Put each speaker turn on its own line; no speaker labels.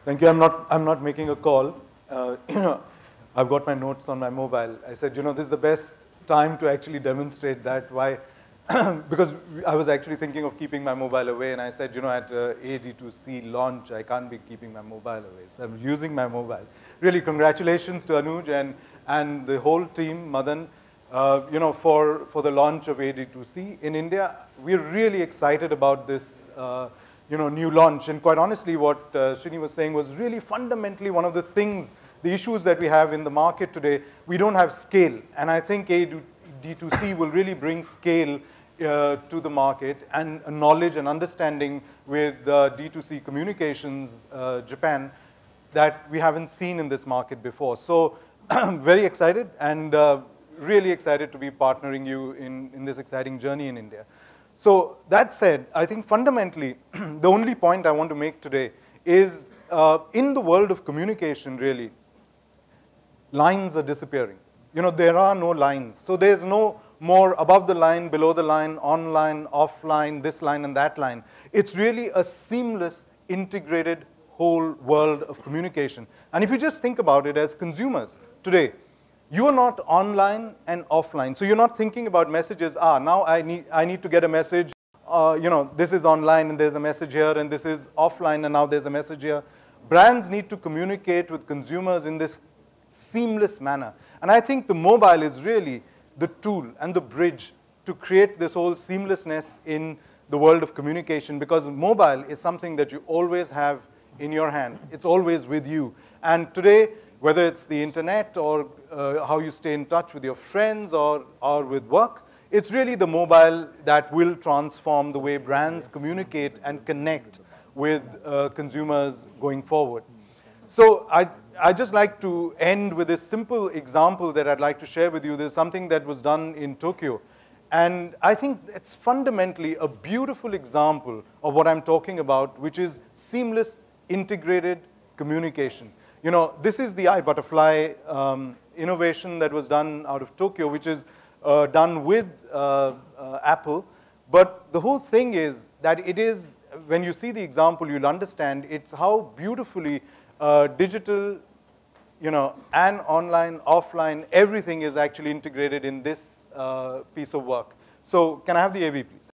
Thank you. I'm not making a call. I've got my notes on my mobile. I said, this is the best time to actually demonstrate that. Why? Because I was actually thinking of keeping my mobile away, and I said, at AD2C launch, I can't be keeping my mobile away. So I'm using my mobile. Really, congratulations to Anuj and the whole team, Madan, for the launch of AD2C in India. We're really excited about this new launch. And quite honestly, what Srini was saying was really fundamentally one of the things, the issues that we have in the market today. We don't have scale. And I think AD2C will really bring scale to the market and a knowledge and understanding with D2C communications, Japan, that we haven't seen in this market before. So very excited and really excited to be partnering you in this exciting journey in India. So that said, I think fundamentally, the only point I want to make today is in the world of communication, really, lines are disappearing. There are no lines. So there's no more above the line, below the line, online, offline, this line and that line. It's really a seamless, integrated whole world of communication. And if you just think about it as consumers today, you are not online and offline. So you're not thinking about messages. Now I need to get a message. This is online and there's a message here, and this is offline and now there's a message here. Brands need to communicate with consumers in this seamless manner. And I think the mobile is really the tool and the bridge to create this whole seamlessness in the world of communication, because mobile is something that you always have in your hand. It's always with you. And today, whether it's the internet or how you stay in touch with your friends or with work, it's really the mobile that will transform the way brands communicate and connect with consumers going forward. So I'd just like to end with this simple example that I'd like to share with you. There's something that was done in Tokyo. And I think it's fundamentally a beautiful example of what I'm talking about, which is seamless, integrated communication. This is the iButterfly innovation that was done out of Tokyo, which is done with Apple. But the whole thing is that it is, when you see the example, you'll understand it's how beautifully digital, and online, offline, everything is actually integrated in this piece of work. So can I have the AV, please?